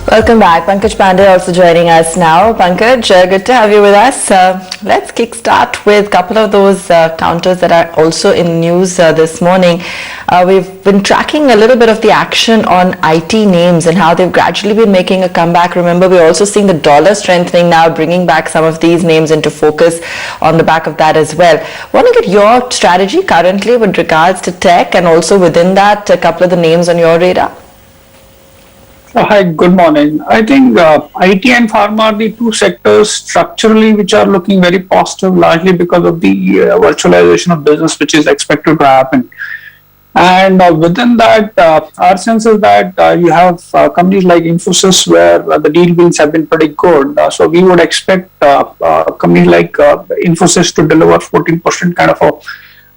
Welcome back. Pankaj Pandey also joining us now. Pankaj, good to have you with us. Let's kickstart with a couple of those counters that are also in news this morning. We've been tracking a little bit of the action on IT names and how they've gradually been making a comeback. Remember, we're also seeing the dollar strengthening now, bringing back some of these names into focus on the back of that as well. Want to get your strategy currently with regards to tech, and also within that, a couple of the names on your radar? Hi, good morning. I think IT and pharma are the two sectors structurally which are looking very positive, largely because of the virtualization of business which is expected to happen. And within that, our sense is that you have companies like Infosys where the deal wins have been pretty good. So we would expect companies like Infosys to deliver 14% kind of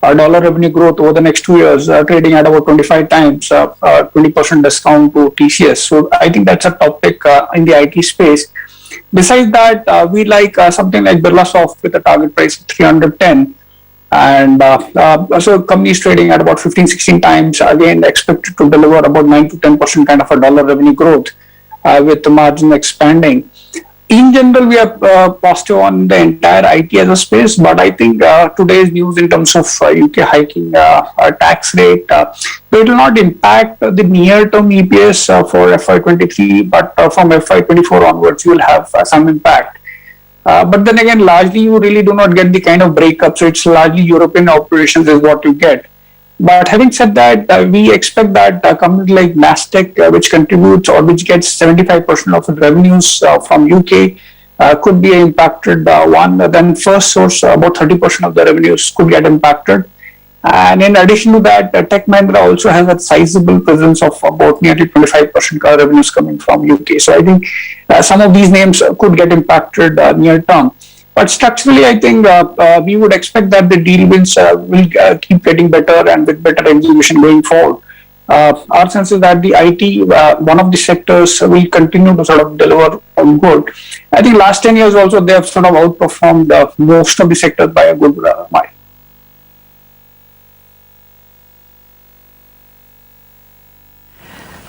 a dollar revenue growth over the next 2 years, trading at about 25 times, 20% discount to TCS. So I think that's a topic in the IT space. Besides that, we like something like Birlasoft with a target price of 310. And so companies trading at about 15, 16 times, again, expected to deliver about 9 to 10% kind of a dollar revenue growth with the margin expanding. In general, we are positive on the entire IT as a space, but I think today's news in terms of UK hiking tax rate, it will not impact the near-term EPS for FY23, but from FY24 onwards, you will have some impact. But then again, largely you really do not get the kind of breakup, so it's largely European operations is what you get. But having said that, we expect that companies like Nasdaq, which contributes or which gets 75% of the revenues from UK, could be impacted. Then first source, about 30% of the revenues could get impacted. And in addition to that, Tech Mahindra also has a sizable presence of about nearly 25% revenues coming from UK. So I think some of these names could get impacted near term. But structurally, I think we would expect that the deal wins will keep getting better and with better execution going forward. Our sense is that the IT, one of the sectors, will continue to sort of deliver good. I think last 10 years also they have sort of outperformed most of the sectors by a good mile.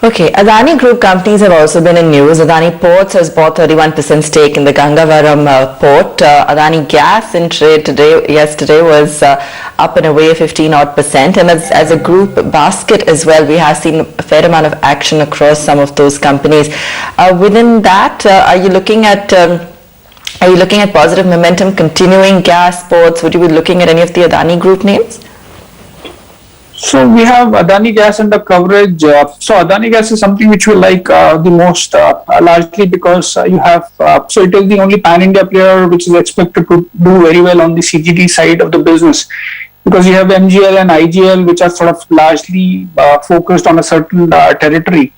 Okay, Adani Group companies have also been in news. Adani Ports has bought 31% stake in the Gangavaram port. Adani Gas in trade yesterday was up and away 15-odd%. And as a group basket as well, we have seen a fair amount of action across some of those companies. Within that, are you looking at positive momentum continuing? Gas, ports? Would you be looking at any of the Adani Group names? So we have Adani Gas under coverage. So Adani Gas is something which we like the most, largely because you have, so it is the only pan-India player which is expected to do very well on the CGD side of the business, because you have MGL and IGL which are sort of largely focused on a certain territory.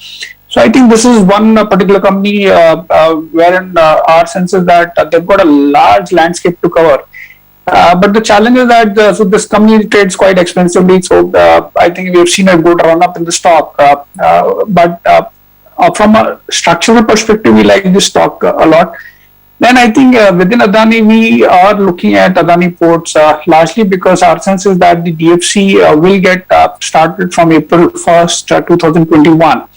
So I think this is one particular company wherein our sense is that they've got a large landscape to cover. But the challenge is that so this company trades quite expensively, so I think we've seen a good run up in the stock. But from a structural perspective, we like this stock a lot. Then I think within Adani, we are looking at Adani Ports largely because our sense is that the DFC will get started from April 1st, 2021.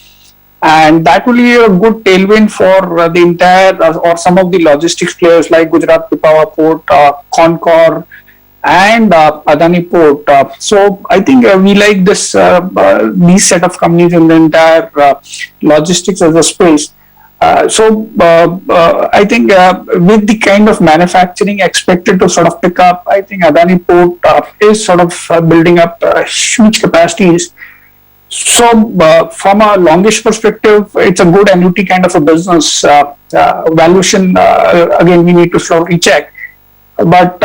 And that will be a good tailwind for the entire or some of the logistics players like Gujarat Pipavav Port, Concor, and Adani Port. So I think we like this these set of companies in the entire logistics as a space. So I think with the kind of manufacturing expected to sort of pick up, I think Adani Port is sort of building up huge capacities. So from a longish perspective, it's a good annuity kind of a business. Valuation, again, we need to slowly check. But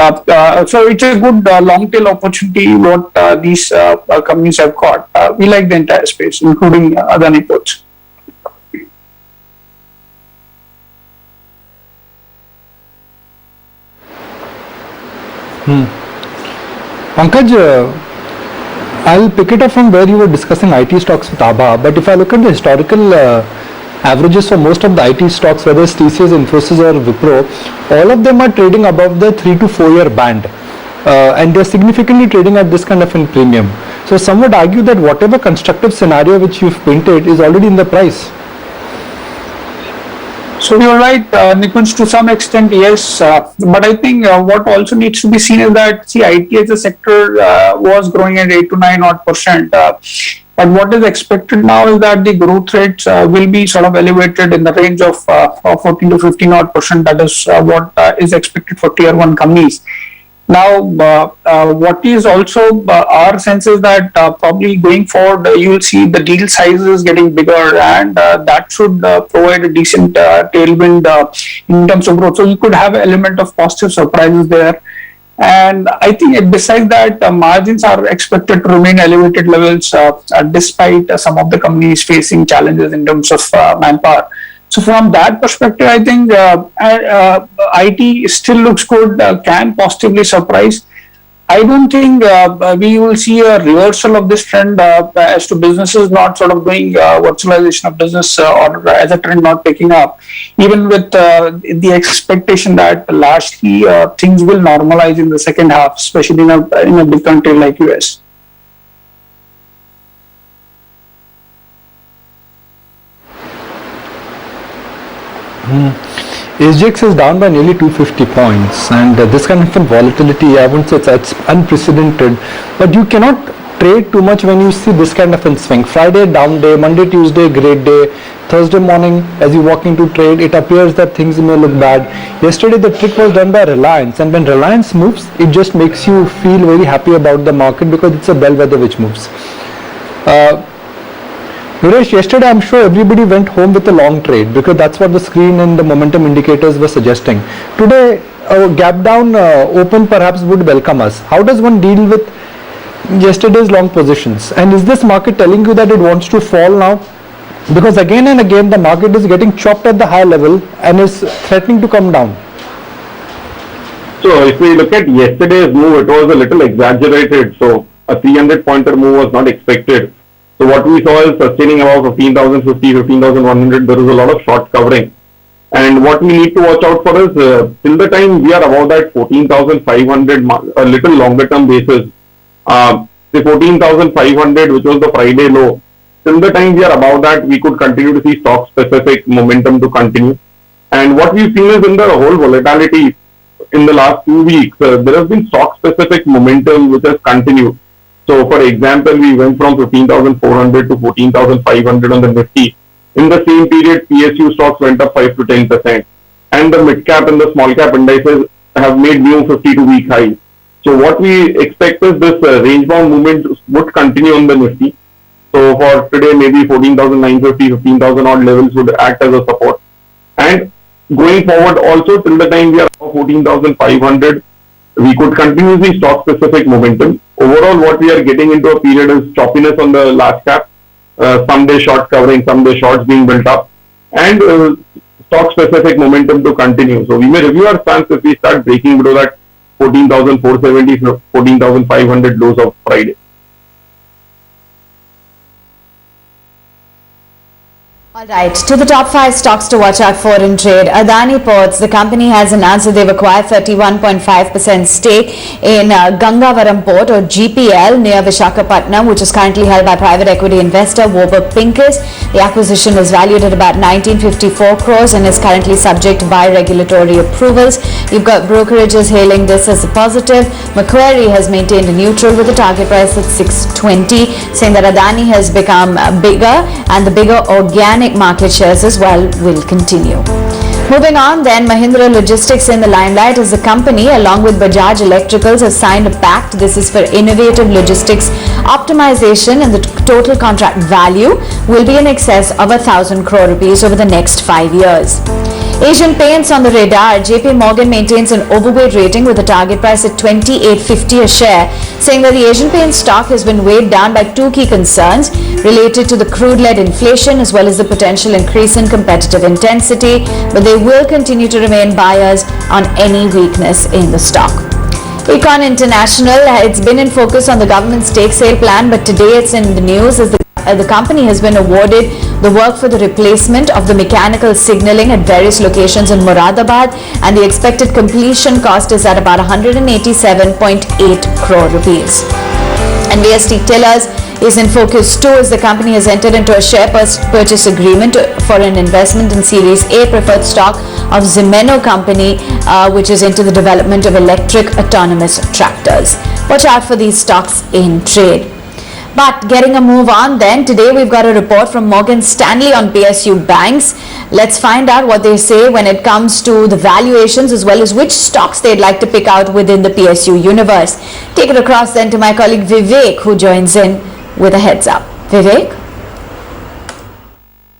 so it's a good long tail opportunity what these companies have got. We like the entire space, including Adani Ports. Pankaj, I'll pick it up from where you were discussing IT stocks with Abha, but if I look at the historical averages for most of the IT stocks, whether it's TCS, Infosys or Wipro, all of them are trading above the 3 to 4 year band, and they're significantly trading at this kind of a premium. So some would argue that whatever constructive scenario which you've painted is already in the price. So you're right, Nikunj, to some extent, yes. But I think what also needs to be seen is that, see, IT as a sector was growing at 8 to 9 odd percent. But what is expected now is that the growth rates will be sort of elevated in the range of 14 to 15 odd percent. That is what is expected for tier one companies. Now, what is also our sense is that probably going forward, you'll see the deal sizes getting bigger, and that should provide a decent tailwind in terms of growth. So you could have an element of positive surprises there. And I think besides that, margins are expected to remain elevated levels despite some of the companies facing challenges in terms of manpower. So from that perspective, I think IT still looks good, can positively surprise. I don't think we will see a reversal of this trend as to businesses not sort of doing virtualization of business or as a trend not picking up, even with the expectation that largely things will normalize in the second half, especially in a big country like US. SGX is down by nearly 250 points, and this kind of volatility, I wouldn't say it's unprecedented, but you cannot trade too much when you see this kind of a swing. Friday, down day, Monday, Tuesday, great day, Thursday morning, as you walk into trade, it appears that things may look bad. Yesterday, the trick was done by Reliance, and when Reliance moves, it just makes you feel very happy about the market because it's a bellwether which moves. Viresh, yesterday I'm sure everybody went home with a long trade because that's what the screen and the momentum indicators were suggesting. Today, a gap down open perhaps would welcome us. How does one deal with yesterday's long positions? And is this market telling you that it wants to fall now? Because again and again the market is getting chopped at the high level and is threatening to come down. So if we look at yesterday's move, it was a little exaggerated. So a 300 pointer move was not expected. So what we saw is sustaining about 15,050, 15,100, there is a lot of short covering. And what we need to watch out for is, till the time we are above that 14,500, a little longer term basis, the 14,500, which was the Friday low, till the time we are above that, we could continue to see stock specific momentum to continue. And what we've seen is in the whole volatility in the last 2 weeks, there has been stock specific momentum which has continued. So, for example, we went from 15,400 to 14,500 on the Nifty. In the same period, PSU stocks went up 5 to 10%. And the mid cap and the small cap indices have made new 52-week highs. So, what we expect is this range bound movement would continue on the Nifty. So, for today, maybe 14,950, 15,000 odd levels would act as a support. And going forward, also till the time we are above 14,500, we could continue the stock specific momentum. Overall, what we are getting into a period is choppiness on the large cap, some day short covering, some day shorts being built up, and stock specific momentum to continue. So we may review our stance if we start breaking below that 14,470, 14,500 lows of Friday. All right, to the top 5 stocks to watch out for in trade. Adani Ports, the company has announced that they've acquired 31.5% stake in Gangavaram Port or GPL near Visakhapatnam, which is currently held by private equity investor Warburg Pincus. The acquisition is valued at about 1954 crores and is currently subject to regulatory approvals. You've got brokerages hailing this as a positive. Macquarie has maintained a neutral with a target price at 620, saying that Adani has become bigger and the bigger organic market shares as well will continue. Moving on then, Mahindra Logistics in the limelight as the company along with Bajaj Electricals has signed a pact. This is for innovative logistics optimization, and the total contract value will be in excess of 1,000 crore rupees over the next 5 years. Asian Paints on the radar. JP Morgan maintains an overweight rating with a target price at 28.50 a share, saying that the Asian Paints stock has been weighed down by 2 key concerns related to the crude-led inflation as well as the potential increase in competitive intensity, but they will continue to remain buyers on any weakness in the stock. Econ International, it's been in focus on the government stake sale plan, but today it's in the news as the company has been awarded the work for the replacement of the mechanical signaling at various locations in Moradabad, and the expected completion cost is at about 187.8 crore rupees. And VST Tillers is in focus too, as the company has entered into a share purchase agreement for an investment in Series A preferred stock of Zimeno company, which is into the development of electric autonomous tractors. Watch out for these stocks in trade. But getting a move on then, today we've got a report from Morgan Stanley on PSU banks. Let's find out what they say when it comes to the valuations as well as which stocks they'd like to pick out within the PSU universe. Take it across then to my colleague Vivek, who joins in with a heads up. Vivek?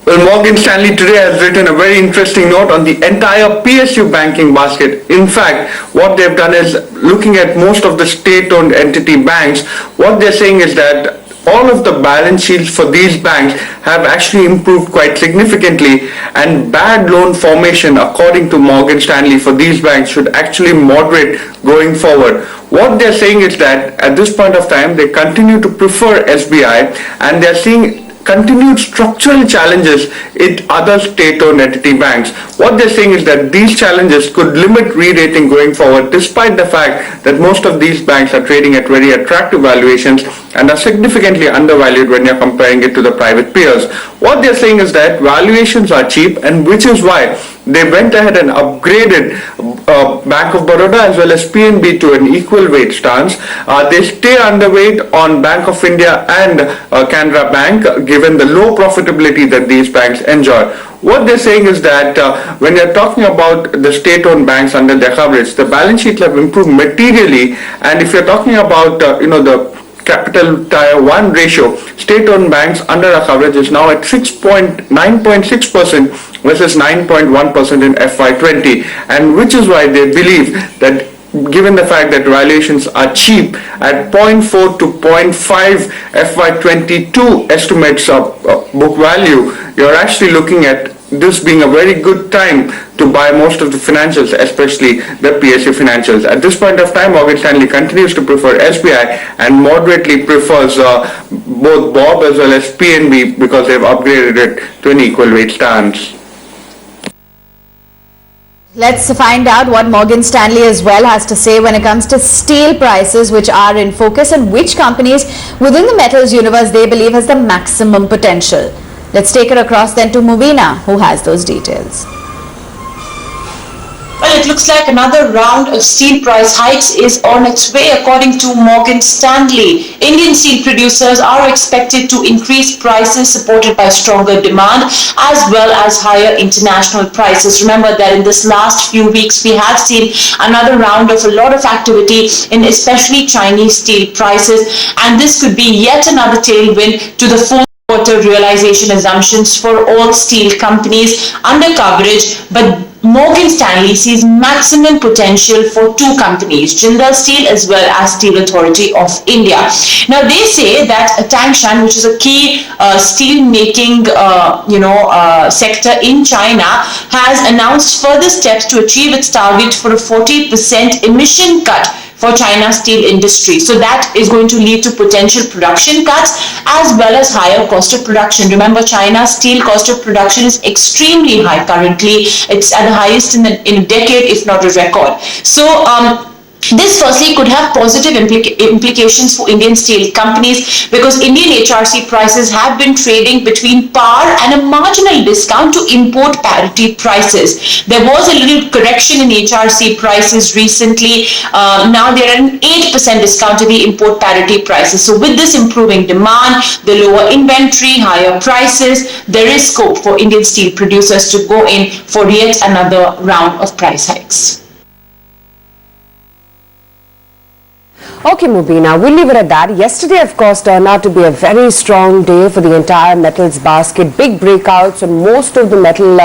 Well, Morgan Stanley today has written a very interesting note on the entire PSU banking basket. In fact, what they've done is looking at most of the state-owned entity banks. What they're saying is that all of the balance sheets for these banks have actually improved quite significantly, and bad loan formation, according to Morgan Stanley, for these banks should actually moderate going forward. What they're saying is that at this point of time, they continue to prefer SBI, and they're seeing continued structural challenges in other state-owned entity banks. What they're saying is that these challenges could limit re-rating going forward, despite the fact that most of these banks are trading at very attractive valuations and are significantly undervalued when you're comparing it to the private peers. What they're saying is that valuations are cheap, and which is why they went ahead and upgraded Bank of Baroda as well as PNB to an equal weight stance. They stay underweight on Bank of India and Canara Bank, given the low profitability that these banks enjoy. What they're saying is that when you're talking about the state-owned banks under their coverage, the balance sheets have improved materially, and if you're talking about the capital tier 1 ratio, state-owned banks under our coverage is now at 9.6% versus 9.1% in FY20, and which is why they believe that given the fact that valuations are cheap at 0.4 to 0.5 FY22 estimates of book value, you're actually looking at this being a very good time to buy most of the financials, especially the PSU financials. At this point of time, Morgan Stanley continues to prefer SBI and moderately prefers both BOB as well as PNB because they've upgraded it to an equal weight stance. Let's find out what Morgan Stanley as well has to say when it comes to steel prices, which are in focus, and which companies within the metals universe they believe has the maximum potential. Let's take it across then to Mubina, who has those details. Well, it looks like another round of steel price hikes is on its way, according to Morgan Stanley. Indian steel producers are expected to increase prices supported by stronger demand as well as higher international prices. Remember that in this last few weeks, we have seen another round of a lot of activity in especially Chinese steel prices, and this could be yet another tailwind to the full quarter realization assumptions for all steel companies under coverage, but Morgan Stanley sees maximum potential for two companies, Jindal Steel as well as Steel Authority of India. Now they say that Tangshan, which is a key steel making sector in China, has announced further steps to achieve its target for a 40% emission cut for China's steel industry. So that is going to lead to potential production cuts as well as higher cost of production. Remember, China's steel cost of production is extremely high currently. It's at the highest in a decade, if not a record. So this firstly could have positive implications for Indian steel companies, because Indian HRC prices have been trading between par and a marginal discount to import parity prices. There was a little correction in HRC prices recently. Now they're at an 8% discount to the import parity prices. So with this improving demand, the lower inventory, higher prices, there is scope for Indian steel producers to go in for yet another round of price hikes. Okay, Mubina, we'll leave it at that. Yesterday, of course, turned out to be a very strong day for the entire metals basket. Big breakouts on most of the metal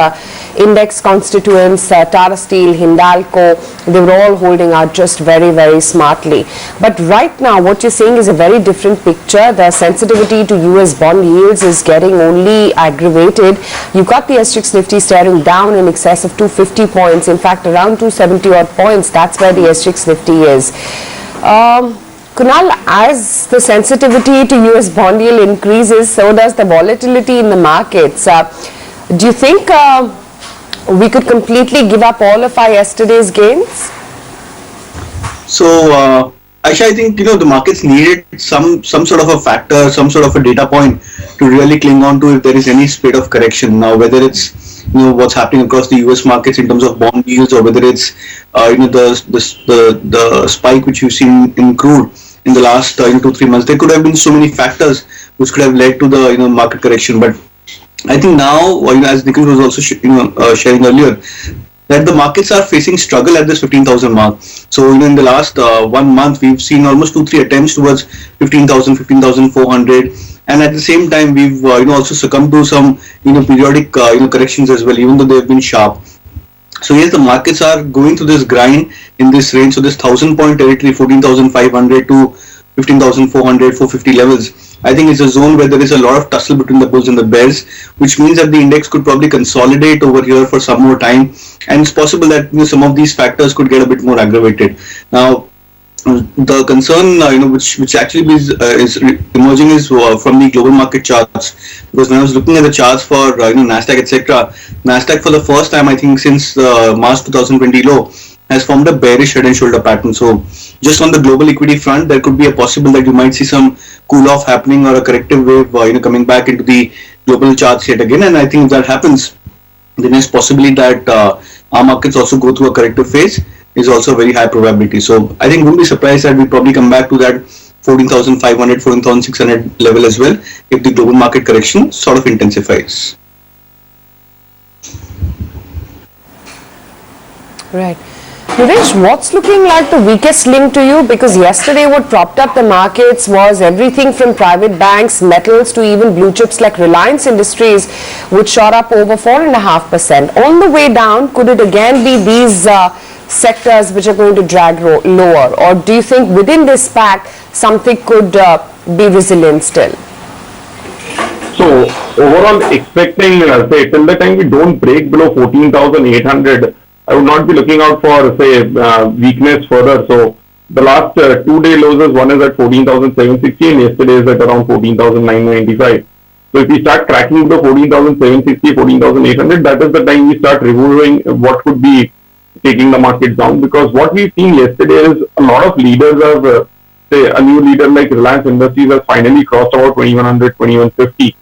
index constituents, Tata Steel, Hindalco, they were all holding out just very, very smartly. But right now, what you're seeing is a very different picture. The sensitivity to US bond yields is getting only aggravated. You've got the SGX Nifty staring down in excess of 250 points. In fact, around 270 odd points, that's where the SGX Nifty is. Kunal, as the sensitivity to US bond yield increases, so does the volatility in the markets. Do you think we could completely give up all of our yesterday's gains? So Actually, I think the markets needed some sort of a factor, some sort of a data point to really cling on to if there is any spate of correction. Now, whether it's what's happening across the U.S. markets in terms of bond yields, or whether it's the spike which you've seen in crude in the last 2-3 months, there could have been so many factors which could have led to the market correction. But I think now, as Nikhil was also sharing earlier, that the markets are facing struggle at this 15,000 mark. So in the last 1 month, we've seen almost 2-3 attempts towards 15,000, 15,400, and at the same time, we've also succumbed to some periodic corrections as well, even though they have been sharp. So yes, the markets are going through this grind in this range. So this 1,000-point territory, 14,500 to 15,400, 450 levels, I think it's a zone where there is a lot of tussle between the bulls and the bears, which means that the index could probably consolidate over here for some more time, and it's possible that some of these factors could get a bit more aggravated. Now, the concern which actually is emerging is from the global market charts, because when I was looking at the charts for Nasdaq, etc., Nasdaq for the first time, I think since March 2020 low, has formed a bearish head and shoulder pattern. So just on the global equity front, there could be a possible that you might see some cool off happening or a corrective wave coming back into the global charts yet again. And I think if that happens, then there's possibility that our markets also go through a corrective phase is also a very high probability. So I think wouldn't be surprised that we probably come back to that 14,500, 14,600 level as well if the global market correction sort of intensifies. Right. Nilesh, what's looking like the weakest link to you? Because yesterday what propped up the markets was everything from private banks, metals, to even blue chips like Reliance Industries, which shot up over 4.5%. On the way down, could it again be these sectors which are going to drag lower? Or do you think within this pack, something could be resilient still? So overall, expecting, say, till the time we don't break below 14,800, I would not be looking out for, say, weakness further. So the last 2-day lows, one is at 14,760 and yesterday is at around 14,995. So if we start tracking the 14,760, 14,800, that is the time we start reviewing what could be taking the market down. Because what we've seen yesterday is a lot of leaders have, say, a new leader like Reliance Industries has finally crossed about 2100, 2150.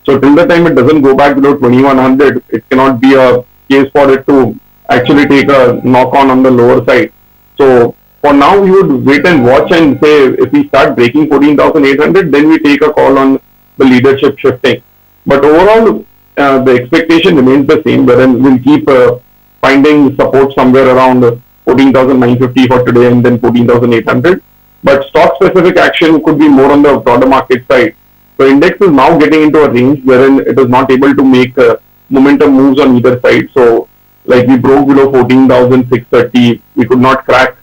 So till the time it doesn't go back below 2100, it cannot be a case for it to actually take a knock on the lower side. So for now, we would wait and watch and say if we start breaking 14,800, then we take a call on the leadership shifting. But overall, the expectation remains the same, wherein we'll keep finding support somewhere around 14,950 for today and then 14,800. But stock specific action could be more on the broader market side. So index is now getting into a range wherein it is not able to make momentum moves on either side. So like we broke below 14,630, we could not crack.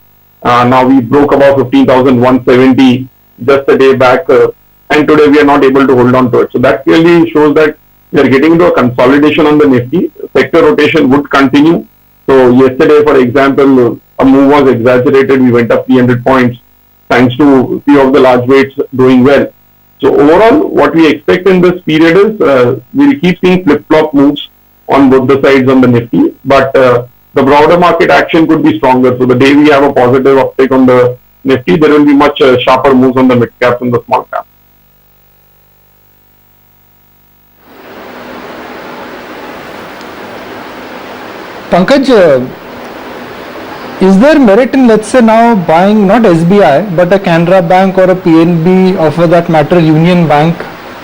Now we broke above 15,170 just a day back, and today we are not able to hold on to it. So that clearly shows that we are getting into a consolidation on the Nifty. Sector rotation would continue. So yesterday, for example, a move was exaggerated. We went up 300 points thanks to a few of the large weights doing well. So overall, what we expect in this period is we'll keep seeing flip-flop moves on both the sides on the Nifty, but the broader market action could be stronger. So the day we have a positive uptick on the Nifty, there will be much sharper moves on the mid caps and the small caps. Pankaj, is there merit in, let's say, now buying not SBI but a Canara Bank or a PNB, or for that matter Union Bank,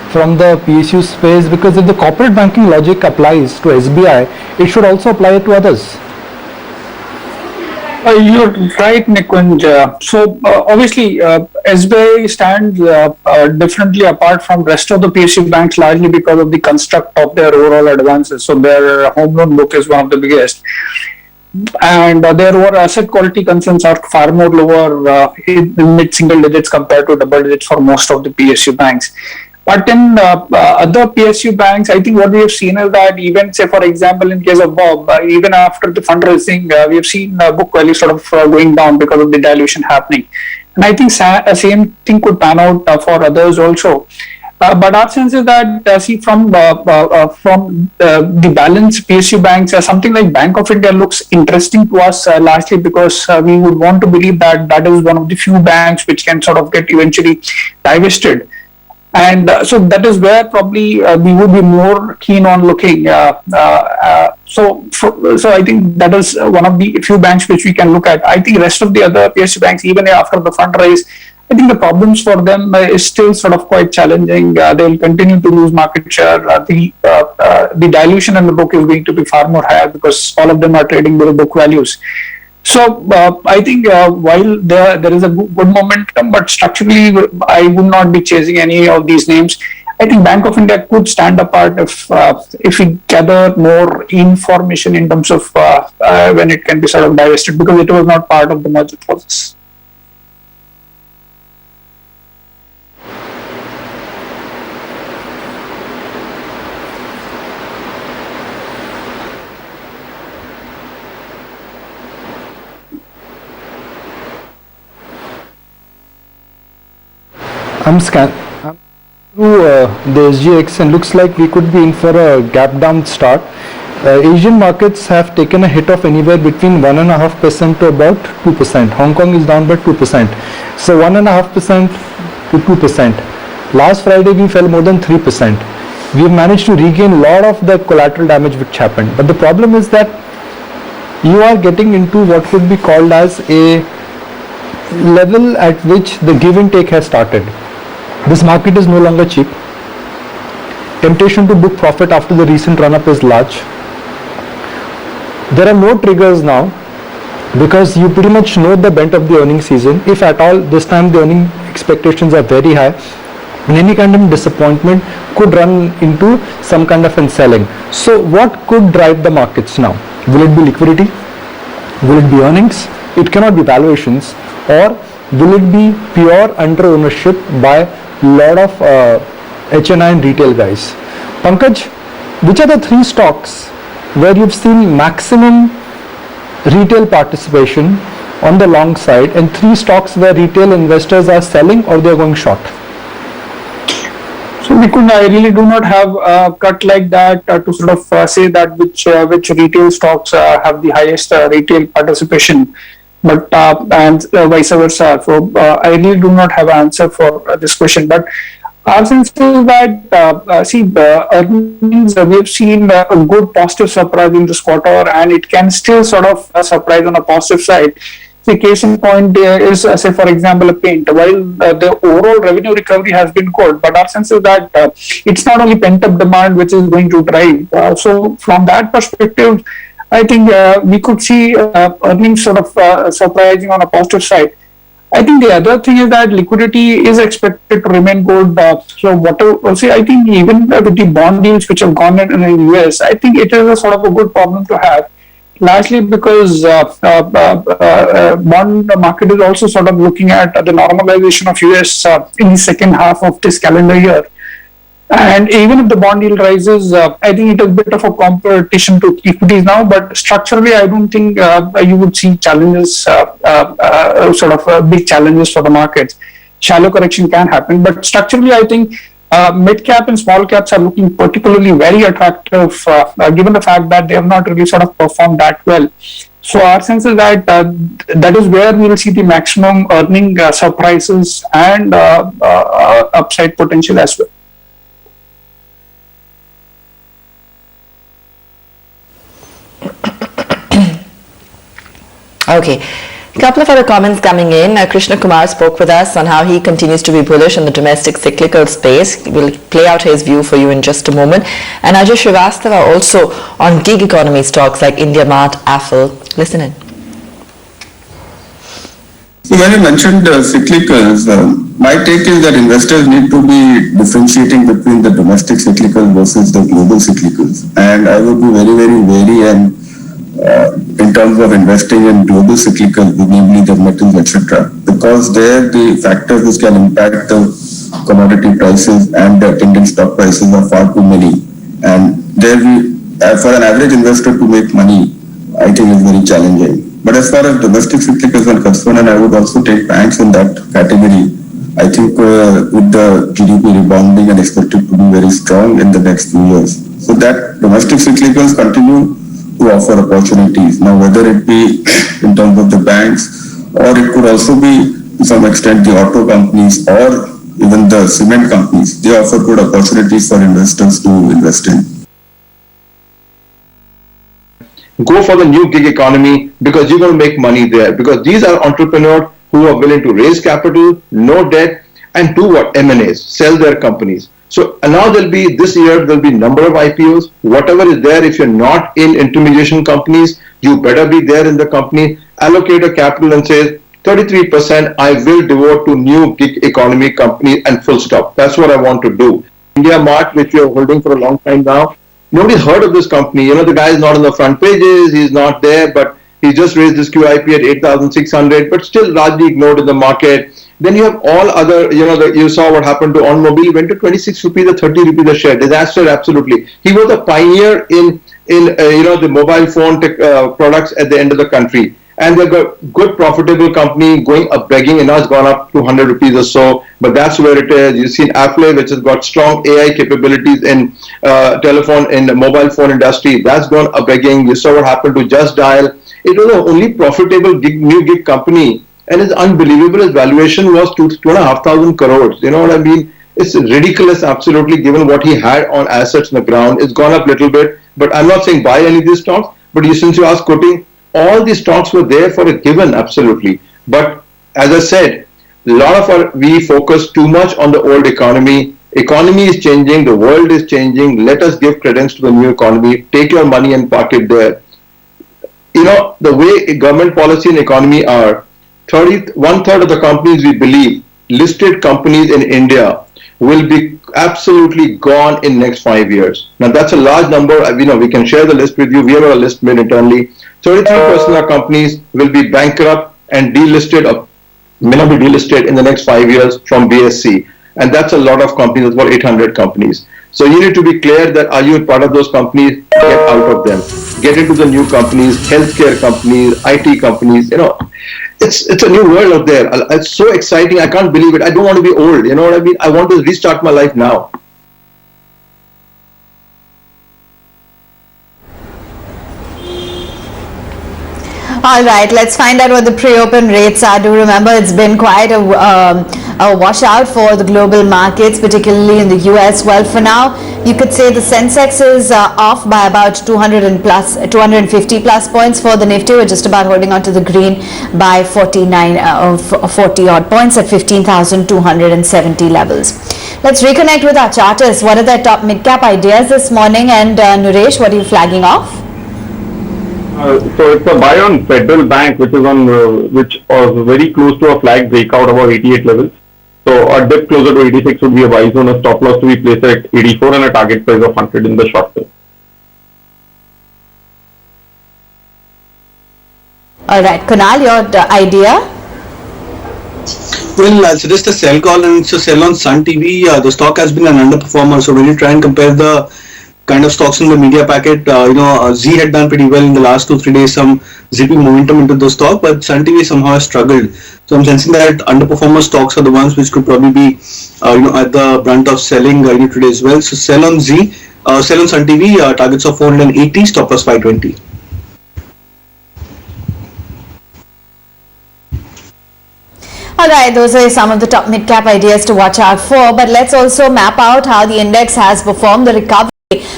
from the PSU space? Because if the corporate banking logic applies to SBI, it should also apply to others. You're right, Nikunj. So obviously, SBI stands differently apart from rest of the PSU banks, largely because of the construct of their overall advances. So their home loan book is one of the biggest, and their overall asset quality concerns are far more lower in mid-single digits compared to double digits for most of the PSU banks. But in other PSU banks, I think what we have seen is that even, say, for example, in case of Bob, even after the fundraising, we have seen book value sort of going down because of the dilution happening. And I think same thing could pan out for others also. But our sense is that, see, from the balance PSU banks, something like Bank of India looks interesting to us, largely because we would want to believe that that is one of the few banks which can sort of get eventually divested. And so that is where probably we would be more keen on looking. So I think that is one of the few banks which we can look at. I think rest of the other PSU banks, even after the fundraise, I think the problems for them is still sort of quite challenging. They will continue to lose market share. The dilution in the book is going to be far more higher because all of them are trading below book values. So I think while there is a good momentum, but structurally I would not be chasing any of these names. I think Bank of India could stand apart if we gather more information in terms of when it can be sort of divested, because it was not part of the merger process. I'm through the SGX and looks like we could be in for a gap down start. Asian markets have taken a hit of anywhere between 1.5% to about 2%. Hong Kong is down by 2%. So 1.5% to 2%. Last Friday we fell more than 3%. We have managed to regain a lot of the collateral damage which happened. But the problem is that you are getting into what could be called as a level at which the give and take has started. This market is no longer cheap. Temptation to book profit after the recent run-up is large. There are no triggers now because you pretty much know the bent of the earnings season. If at all, this time the earning expectations are very high, and any kind of disappointment could run into some kind of selling. So what could drive the markets now? Will it be liquidity? Will it be earnings? It cannot be valuations. Or will it be pure under ownership by lot of HNI and retail guys? Pankaj, which are the three stocks where you've seen maximum retail participation on the long side, and three stocks where retail investors are selling or they're going short? So I really do not have a cut like that to sort of say that which retail stocks have the highest retail participation, but and vice versa. So I really do not have an answer for this question. But our sense is that earnings, we have seen a good positive surprise in this quarter, and it can still sort of surprise on a positive side. The case in point is, say, for example, a paint. While the overall revenue recovery has been good, but our sense is that it's not only pent-up demand which is going to drive. So from that perspective, I think we could see earnings sort of surprising on a positive side. I think the other thing is that liquidity is expected to remain good. So whatever, see, I think even with the bond deals which have gone in the US, I think it is a sort of a good problem to have. Largely because bond market is also sort of looking at the normalization of US in the second half of this calendar year. And even if the bond yield rises, I think it is a bit of a competition to equities now, but structurally I don't think you would see challenges, big challenges for the markets. Shallow correction can happen, but structurally I think mid cap and small caps are looking particularly very attractive given the fact that they have not really sort of performed that well. So our sense is that that is where we will see the maximum earning surprises and upside potential as well. Okay. A couple of other comments coming in. Krishna Kumar spoke with us on how he continues to be bullish on the domestic cyclical space. We'll play out his view for you in just a moment. And Ajay Srivastava also on gig economy stocks like India Mart, Affle. Listen in. So when you mentioned cyclicals, my take is that investors need to be differentiating between the domestic cyclical versus the global cyclicals. And I would be very, very wary and in terms of investing in global cyclical, namely the metals, etc., because there the factors which can impact the commodity prices and the attendant stock prices are far too many, and there for an average investor to make money, I think is very challenging. But as far as domestic cyclicals are concerned, and I would also take banks in that category, I think with the GDP rebounding and expected to be very strong in the next few years. So that domestic cyclicals continue to offer opportunities. Now, whether it be in terms of the banks, or it could also be to some extent the auto companies or even the cement companies, they offer good opportunities for investors to invest in. Go for the new gig economy because you're going to make money there, because these are entrepreneurs who are willing to raise capital, no debt, and do what? M&As, sell their companies. So now this year there'll be number of IPOs, whatever is there. If you're not in intermediation companies, you better be there in the company, allocate a capital and say 33% I will devote to new gig economy company and full stop. That's what I want to do. India Mart, which we are holding for a long time now, nobody's heard of this company. You know, the guy is not on the front pages, he's not there, but he just raised this QIP at 8,600, but still largely ignored in the market. Then you have all other, you saw what happened to Automobile, went to 26 rupees or 30 rupees a share. Disaster, absolutely. He was a pioneer in the mobile phone products at the end of the country. And they've got good profitable company going up begging, and now it's gone up to 100 rupees or so. But that's where it is. You've seen Affle, which has got strong AI capabilities in telephone, in the mobile phone industry. That's gone up begging. You saw what happened to Just Dial. It was the only profitable new gig company. And it's unbelievable. His valuation was 2,500 crores. You know what I mean? It's ridiculous, absolutely, given what he had on assets on the ground. It's gone up a little bit. But I'm not saying buy any of these stocks. But since you asked quoting, all these stocks were there for a given, absolutely. But as I said, we focus too much on the old economy. Economy is changing, the world is changing. Let us give credence to the new economy. Take your money and park it there. You know, the way government policy and economy are, 1/3 of the companies, we believe, listed companies in India, will be absolutely gone in next 5 years. Now that's a large number. We can share the list with you. We have a list made internally. 33% of companies will be bankrupt and delisted, or may not be delisted in the next 5 years from BSE. And that's a lot of companies, that's about 800 companies. So you need to be clear that are you part of those companies? Get out of them. Get into the new companies, healthcare companies, IT companies. It's a new world out there. It's so exciting. I can't believe it. I don't want to be old. You know what I mean? I want to restart my life now. All right, let's find out what the pre-open rates are. Do remember, it's been quite a washout for the global markets, particularly in the US. Well, for now, you could say the Sensex is off by about 250 plus points. For the Nifty, we're just about holding on to the green by 40 odd points at 15,270 levels. Let's reconnect with our charters. What are their top mid-cap ideas this morning? And Nuresh, what are you flagging off? So it's a buy on Federal Bank, which was very close to a flag breakout about 88 levels. So a dip closer to 86 would be a buy zone, a stop loss to be placed at 84 and a target price of 100 in the short term. All right, Kunal, your idea? Well, I'll suggest a sell call, and it's a sell on Sun TV. The stock has been an underperformer. So when you try and compare the kind of stocks in the media packet, Z had done pretty well in the last 2-3 days, some zipping momentum into the stock, but Sun TV somehow has struggled. So I'm sensing that underperformer stocks are the ones which could probably be, at the brunt of selling today as well. So sell on Z, sell on Sun TV, targets of 480, stop loss 520. All right, those are some of the top mid-cap ideas to watch out for, but let's also map out how the index has performed. The recovery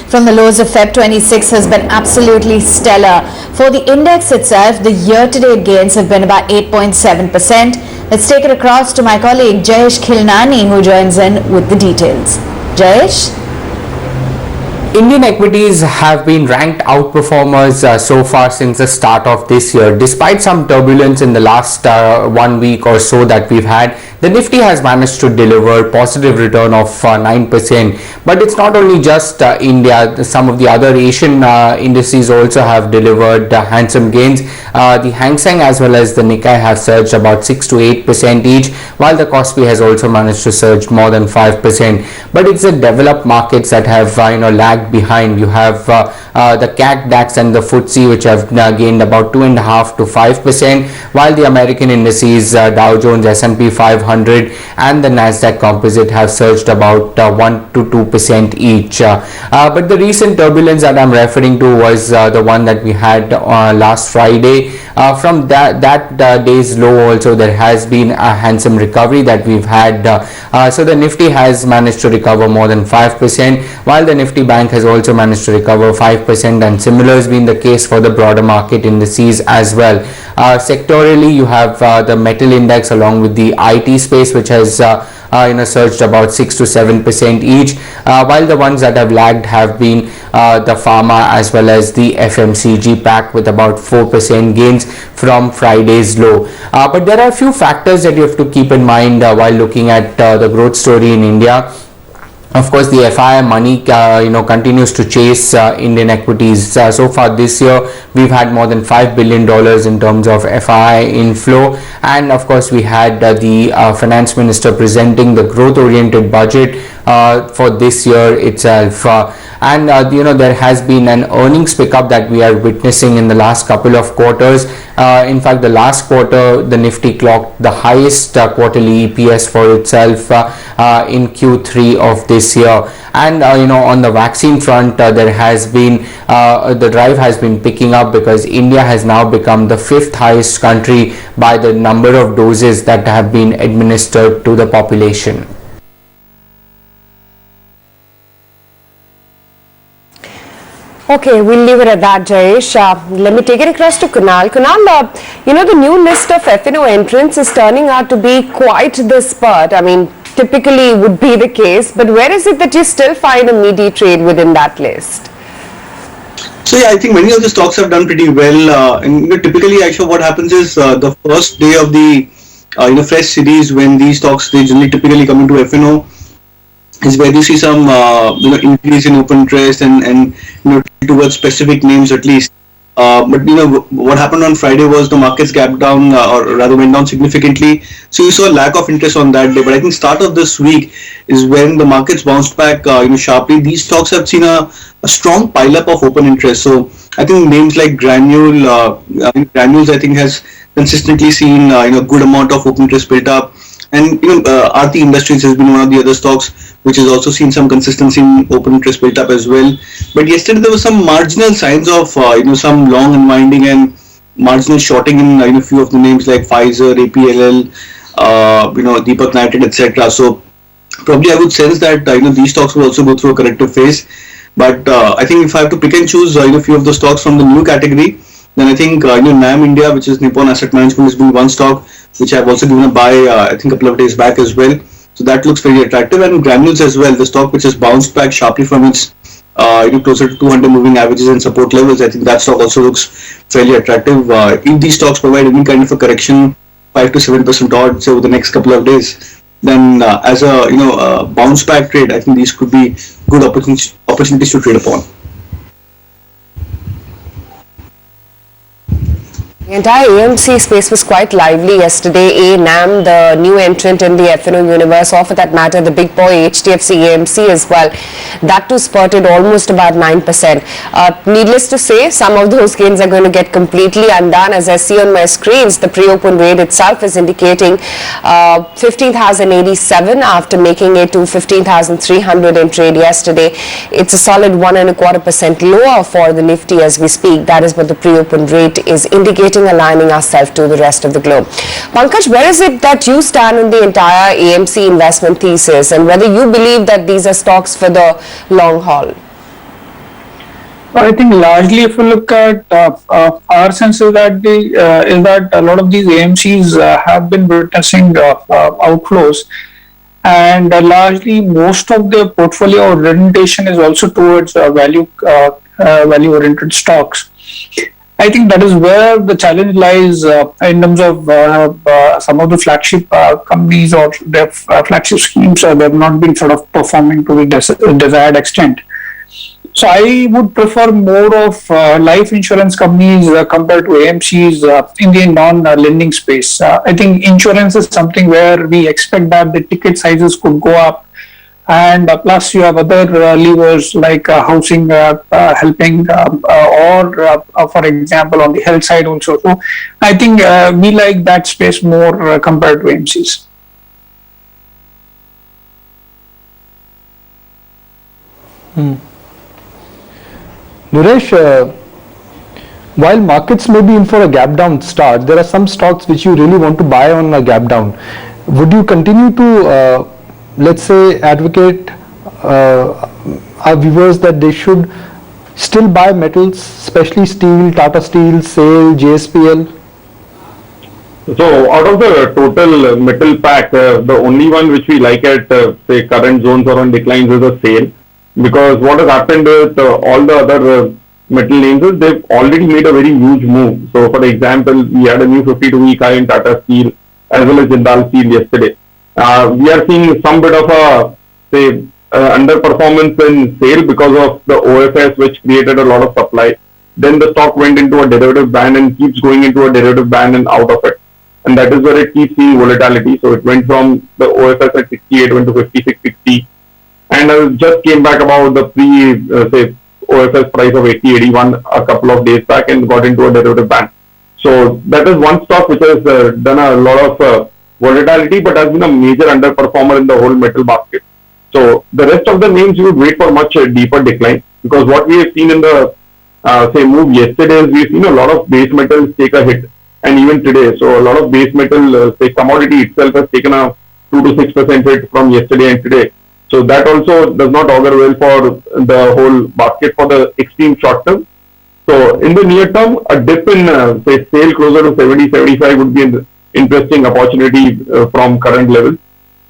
from the lows of Feb 26 has been absolutely stellar. For the index itself, the year-to-date gains have been about 8.7%. Let's take it across to my colleague Jayesh Khilnani, who joins in with the details. Jayesh? Indian equities have been ranked outperformers so far since the start of this year. Despite some turbulence in the last 1 week or so that we've had, the Nifty has managed to deliver positive return of 9%. But it's not only just India. Some of the other Asian indices also have delivered handsome gains. The Hang Seng as well as the Nikkei have surged about 6 to 8% each, while the Kospi has also managed to surge more than 5%. But it's the developed markets that have lagged behind. You have the CAC, DAX and the FTSE, which have gained about 2.5 to 5%, while the American indices, Dow Jones, S&P 500 200 and the Nasdaq Composite have surged about 1 to 2% each. But the recent turbulence that I'm referring to was the one that we had last Friday. From that day's low also there has been a handsome recovery that we've had. So the Nifty has managed to recover more than 5%, while the Nifty Bank has also managed to recover 5%, and similar has been the case for the broader market indices as well. Sectorally, you have the metal index along with the IT space, which has surged about 6 to 7% each, while the ones that have lagged have been the pharma as well as the FMCG pack with about 4% gains from Friday's low. But there are a few factors that you have to keep in mind while looking at the growth story in India. Of course, the FII money continues to chase Indian equities. So far this year, we've had more than $5 billion in terms of FII inflow, and of course, we had the finance minister presenting the growth-oriented budget for this year itself. And there has been an earnings pickup that we are witnessing in the last couple of quarters. In fact, the last quarter, the Nifty clocked the highest quarterly EPS for itself in Q3 of this year. And on the vaccine front, there has been the drive has been picking up, because India has now become the 5th highest country by the number of doses that have been administered to the population. Okay, we'll leave it at that, Jayesh. Let me take it across to Kunal. Kunal, the new list of F&O entrants is turning out to be quite the spurt. I mean, typically would be the case, but where is it that you still find a meaty trade within that list? So yeah, I think many of the stocks have done pretty well. And typically, actually, what happens is the first day of the fresh series, when these stocks they generally typically come into F&O, is where you see some increase in open interest and towards specific names at least. But what happened on Friday was the markets gapped down, or rather went down significantly. So you saw a lack of interest on that day. But I think start of this week is when the markets bounced back sharply. These stocks have seen a strong pileup of open interest. So I think names like Granules I think has consistently seen good amount of open interest built up. And Aarti Industries has been one of the other stocks which has also seen some consistency in open interest built up as well. But yesterday there was some marginal signs of some long unwinding and marginal shorting in a few of the names like Pfizer, APLL, Deepak Nitrite, etc. So probably I would sense that these stocks will also go through a corrective phase. But I think if I have to pick and choose a few of the stocks from the new category, then I think NAM India, which is Nippon Asset Management, has been one stock which I've also given a buy I think a couple of days back as well. So that looks very attractive, and Granules as well, the stock which has bounced back sharply from its closer to 200 moving averages and support levels. I think that stock also looks fairly attractive. If these stocks provide any kind of a correction, 5 to 7% odds over the next couple of days, then as a bounce back trade, I think these could be good opportunities to trade upon. The entire AMC space was quite lively yesterday. NAM, the new entrant in the F&O universe, or for that matter, the big boy HDFC AMC as well. That too spurted almost about 9%. Needless to say, some of those gains are going to get completely undone. As I see on my screens, the pre-open rate itself is indicating 15,087 after making it to 15,300 in trade yesterday. It's a solid 1.25% lower for the Nifty as we speak. That is what the pre-open rate is indicating, aligning ourselves to the rest of the globe. Pankaj, where is it that you stand in the entire AMC investment thesis, and whether you believe that these are stocks for the long haul? I think largely, if you look at our sense is that a lot of these AMCs have been witnessing outflows, and largely most of the portfolio orientation is also towards value oriented stocks. I think that is where the challenge lies in terms of some of the flagship companies or their flagship schemes. They have not been sort of performing to the desired extent. So I would prefer more of life insurance companies compared to AMCs in the non-lending space. I think insurance is something where we expect that the ticket sizes could go up. And plus you have other levers like housing helping or for example on the health side also. So I think we like that space more compared to AMCs. Naresh, while markets may be in for a gap down start, there are some stocks which you really want to buy on a gap down. Would you continue to, let's say, advocate our viewers that they should still buy metals, especially steel, Tata Steel, SAIL, JSPL? So out of the total metal pack, the only one which we like at say current zones or on declines is a SAIL, because what has happened with all the other metal names is they've already made a very huge move. So for example, we had a new 52-week high in Tata Steel as well as Jindal Steel yesterday. We are seeing some bit of a say underperformance in SAIL because of the OFS, which created a lot of supply. Then the stock went into a derivative ban and keeps going into a derivative ban and out of it. And that is where it keeps seeing volatility. So it went from the OFS at 68 went to 56, 60. And just came back about the say OFS price of 80, 81 a couple of days back and got into a derivative ban. So that is one stock which has done a lot of volatility, but has been a major underperformer in the whole metal basket. So the rest of the names you would wait for much deeper decline, because what we have seen in the say move yesterday is we've seen a lot of base metals take a hit, and even today. So a lot of base metal say commodity itself has taken a 2 to 6% hit from yesterday and today. So that also does not augur well for the whole basket for the extreme short term. So in the near term, a dip in say SAIL closer to 70, 75 would be an interesting opportunity from current levels.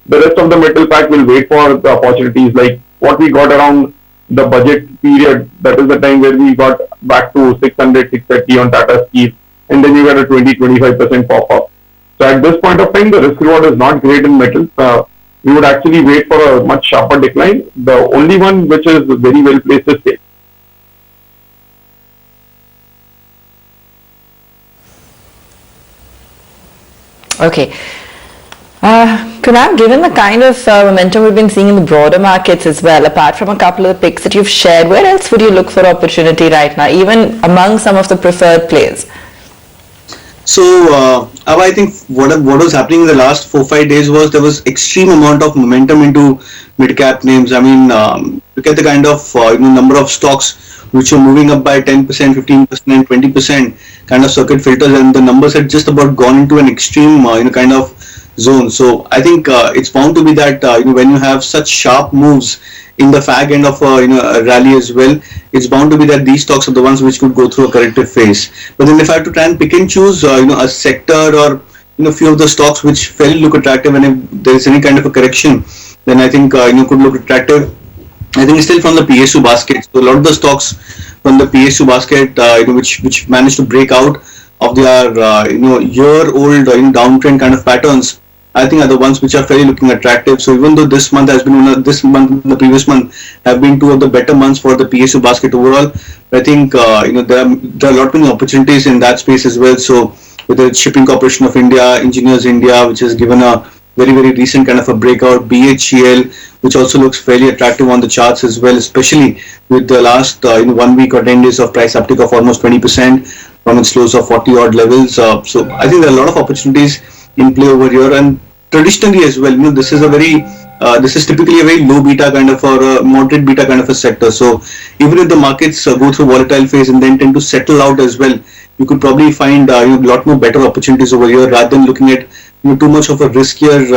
The rest of the metal pack will wait for the opportunities like what we got around the budget period. That is the time where we got back to 600, 630 on Tata Steel, and then you got a 20-25% pop up. So at this point of time, the risk reward is not great in metals. We would actually wait for a much sharper decline. The only one which is very well placed is SAIL. Okay. Kunal, given the kind of momentum we've been seeing in the broader markets as well, apart from a couple of the picks that you've shared, where else would you look for opportunity right now, even among some of the preferred players? So, I think what was happening in the last 4-5 days was there was extreme amount of momentum into mid-cap names. I mean, look at the kind of number of stocks which are moving up by 10%, 15%, and 20% kind of circuit filters, and the numbers had just about gone into an extreme kind of zone. So I think it's bound to be that when you have such sharp moves in the fag end of a rally as well, it's bound to be that these stocks are the ones which could go through a corrective phase. But then if I have to try and pick and choose a sector or few of the stocks which fairly look attractive, and if there is any kind of a correction, then I think could look attractive. I think it's still from the PSU basket. So a lot of the stocks from the PSU basket which managed to break out of their year-old downtrend kind of patterns, I think are the ones which are fairly looking attractive. So even though this month has been this month and the previous month have been two of the better months for the PSU basket overall, I think there are a lot many opportunities in that space as well. So whether it's Shipping Corporation of India, Engineers India, which has given a very recent kind of a breakout, BHEL, which also looks fairly attractive on the charts as well, especially with the last 1 week or 10 days of price uptick of almost 20% from its lows of 40 odd levels. So I think there are a lot of opportunities in play over here, and traditionally as well, this is typically a very low beta kind of or a moderate beta kind of a sector. So even if the markets go through volatile phase and then tend to settle out as well, you could probably find a lot more better opportunities over here rather than looking at too much of a riskier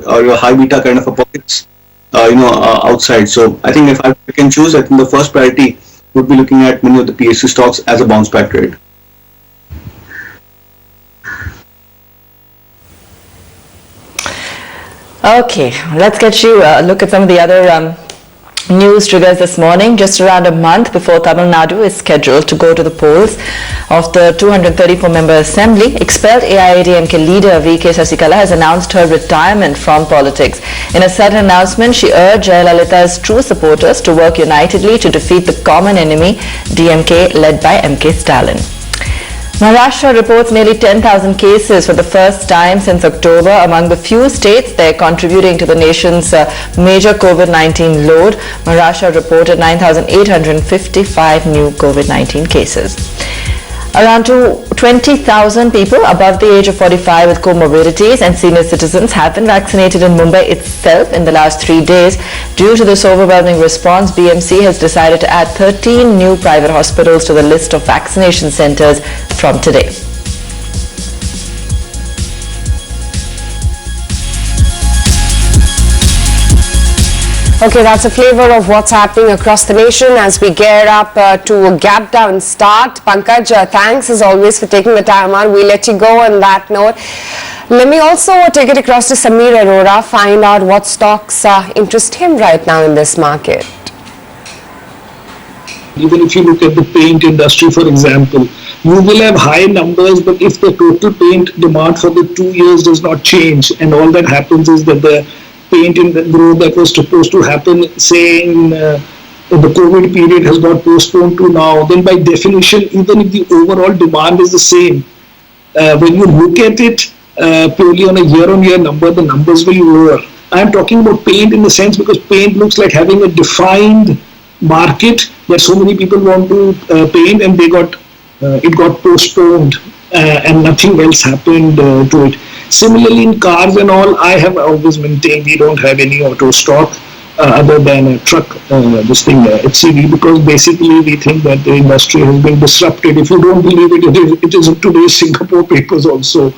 or a high beta kind of a pockets outside. So I think if I can choose, I think the first priority would be looking at many of the PSU stocks as a bounce back trade. Okay, let's get you a look at some of the other news triggers this morning. Just around a month before Tamil Nadu is scheduled to go to the polls of the 234-member assembly, expelled AIADMK leader VK Sasikala has announced her retirement from politics. In a sudden announcement, she urged Jayalalitha's true supporters to work unitedly to defeat the common enemy, DMK, led by MK Stalin. Maharashtra reports nearly 10,000 cases for the first time since October, among the few states there contributing to the nation's major COVID-19 load. Maharashtra reported 9,855 new COVID-19 cases. Around 20,000 people above the age of 45 with comorbidities and senior citizens have been vaccinated in Mumbai itself in the last 3 days. Due to this overwhelming response, BMC has decided to add 13 new private hospitals to the list of vaccination centers from today. Okay, that's a flavor of what's happening across the nation as we gear up to a gap down start. Pankaj, thanks as always for taking the time out. We'll let you go on that note. Let me also take it across to Samir Arora, find out what stocks interest him right now in this market. Even if you look at the paint industry, for example, you will have high numbers, but if the total paint demand for the 2 years does not change, and all that happens is that the paint in the growth that was supposed to happen, say in the COVID period has got postponed to now, then by definition, even if the overall demand is the same, when you look at it purely on a year-on-year number, the numbers will be lower. I'm talking about paint in the sense because paint looks like having a defined market that so many people want to paint, and it got postponed and nothing else happened to it. Similarly, in cars and all, I have always maintained we don't have any auto stock other than a truck, HCV, because basically we think that the industry has been disrupted. If you don't believe it, it is in today's Singapore papers also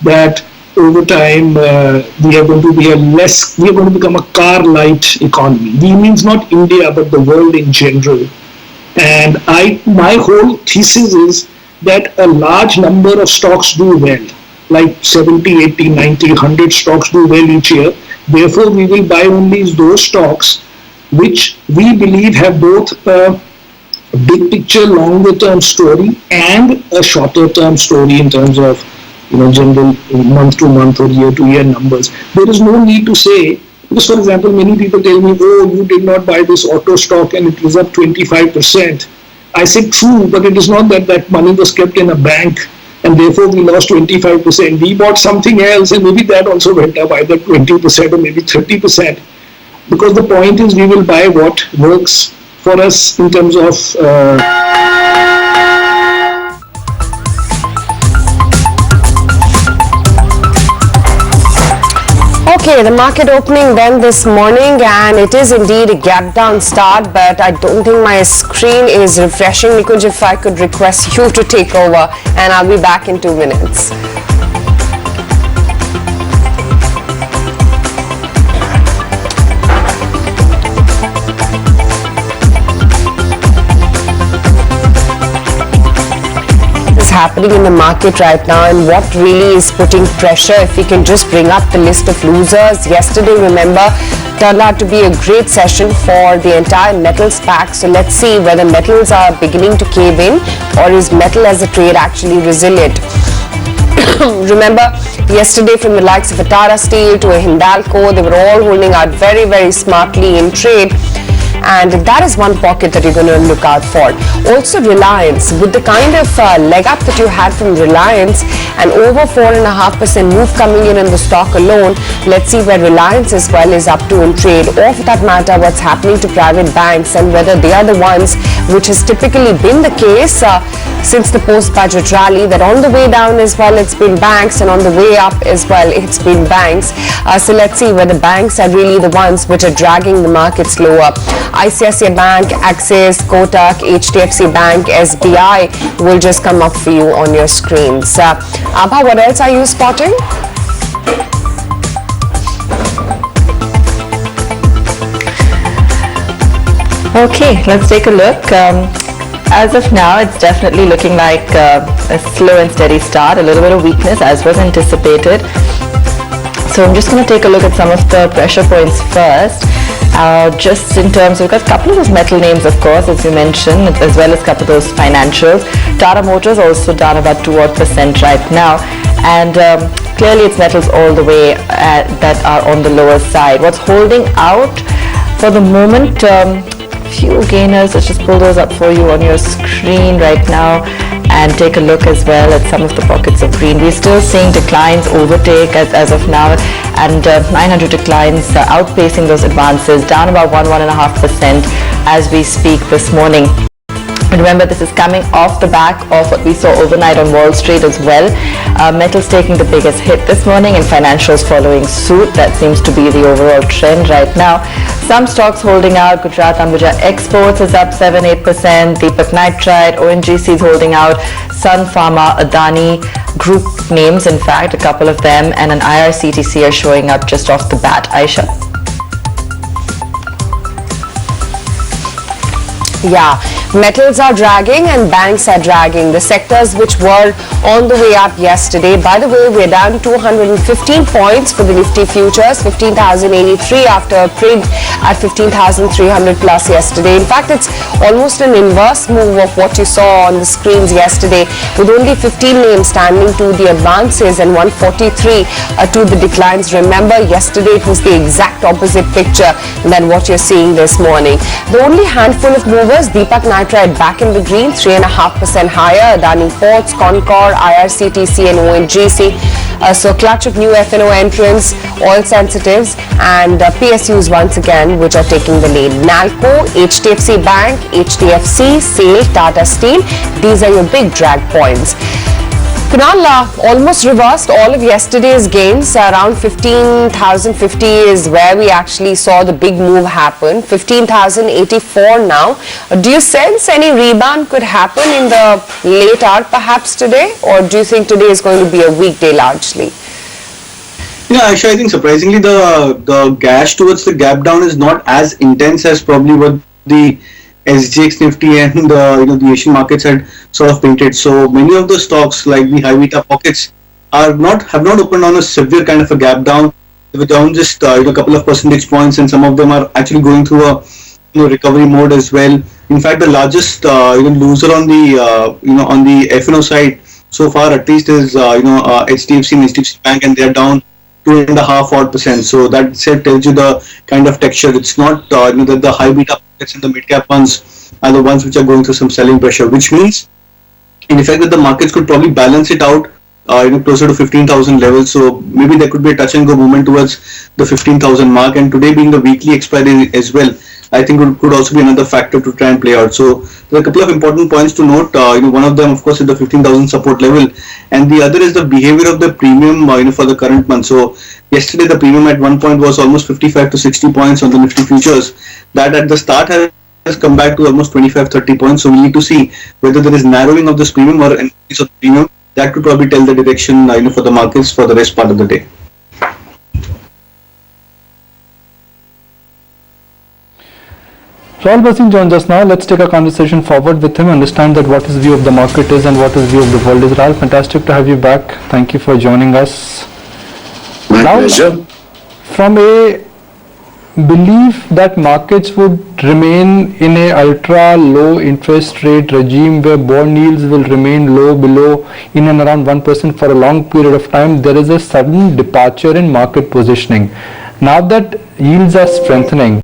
that over time we are going to become a car light economy. We means not India but the world in general. And my whole thesis is that a large number of stocks do well, like 70, 80, 90, 100 stocks do well each year. Therefore, we will buy only those stocks which we believe have both a big picture, longer term story and a shorter term story in terms of general month to month or year to year numbers. There is no need to say, because for example, many people tell me, oh, you did not buy this auto stock and it was up 25%. I said true, but it is not that money was kept in a bank and therefore we lost 25%. We bought something else and maybe that also went up either 20% or maybe 30%. Because the point is we will buy what works for us in terms of Okay, the market opening then this morning, and it is indeed a gap down start, but I don't think my screen is refreshing. Nikunj, if I could request you to take over, and I'll be back in 2 minutes. Happening in the market right now, and what really is putting pressure, if we can just bring up the list of losers. Yesterday, remember, turned out to be a great session for the entire metals pack. So let's see whether metals are beginning to cave in, or is metal as a trade actually resilient. Remember, yesterday from the likes of a Tata Steel to a Hindalco, they were all holding out very, very smartly in trade. And that is one pocket that you're going to look out for. Also Reliance, with the kind of leg up that you had from Reliance and over 4.5% move coming in the stock alone, let's see where Reliance as well is up to in trade, or for that matter what's happening to private banks and whether they are the ones, which has typically been the case since the post-budget rally, that on the way down as well it's been banks and on the way up as well it's been banks. So let's see whether banks are really the ones which are dragging the markets lower. ICICI Bank, Axis, Kotak, HDFC Bank, SBI will just come up for you on your screens. Abha, what else are you spotting? Okay, let's take a look. As of now, it's definitely looking like a slow and steady start, a little bit of weakness as was anticipated. So I'm just going to take a look at some of the pressure points first. Just in terms of, we've got a couple of those metal names, of course, as you mentioned, as well as a couple of those financials. Tata Motors also down about 2% right now. And clearly it's metals all the way that are on the lower side. What's holding out for the moment? Few gainers. Let's just pull those up for you on your screen right now and take a look as well at some of the pockets of green. We're still seeing declines overtake as of now, and 900 declines outpacing those advances, down about 1.5% as we speak this morning. Remember, this is coming off the back of what we saw overnight on Wall Street as well. Metals taking the biggest hit this morning and financials following suit. That seems to be the overall trend right now. Some stocks holding out. Gujarat Ambuja Exports is up 7-8%. Deepak Nitrite, ONGC is holding out. Sun Pharma, Adani Group names, in fact, a couple of them, and an IRCTC are showing up just off the bat. Aisha. Yeah, metals are dragging and banks are dragging. The sectors which were on the way up yesterday. By the way, we're down 215 points for the Nifty futures, 15,083 after a print at 15,300 plus yesterday. In fact, it's almost an inverse move of what you saw on the screens yesterday, with only 15 names standing to the advances and 143 to the declines. Remember, yesterday it was the exact opposite picture than what you're seeing this morning. The only handful of movers, Deepak Nitrite back in the green, 3.5% higher. Adani Ports, Concor, IRCTC and ONGC. So clutch of new F&O entrants, oil sensitives and PSUs once again, which are taking the lead. Nalco, HDFC Bank, HDFC, SAIL, Tata Steel. These are your big drag points. Kunal, almost reversed all of yesterday's gains. Around 15,050 is where we actually saw the big move happen. 15,084 now. Do you sense any rebound could happen in the late hour perhaps today? Or do you think today is going to be a weekday largely? Yeah, Aisha, I think surprisingly the gash towards the gap down is not as intense as probably what the SGX Nifty and the Asian markets had sort of painted. So many of the stocks like the high beta pockets have not opened on a severe kind of a gap down. They were down just a couple of percentage points, and some of them are actually going through a recovery mode as well. In fact, the largest loser on the F&O side so far at least is HDFC and HDFC Bank, and they are down 2.5%. So that itself tells you the kind of texture. It's not that the high beta pockets and the mid cap ones are the ones which are going through some selling pressure, which means in effect that the markets could probably balance it out closer to 15,000 levels. So maybe there could be a touch and go movement towards the 15,000 mark, and today being the weekly expiry as well, I think it could also be another factor to try and play out. So there are a couple of important points to note. One of them, of course, is the 15,000 support level, and the other is the behavior of the premium for the current month. So yesterday the premium at one point was almost 55 to 60 points on the Nifty futures. That at the start has come back to almost 25-30 points. So we need to see whether there is narrowing of this premium or an increase of the premium. That could probably tell the direction for the markets for the rest part of the day. Rahul Bhasin joins us now. Let's take a conversation forward with him, understand that what his view of the market is and what his view of the world is. Rahul, fantastic to have you back. Thank you for joining us. My pleasure. From a belief that markets would remain in a ultra low interest rate regime where bond yields will remain low, below, in and around 1% for a long period of time, there is a sudden departure in market positioning. Now that yields are strengthening,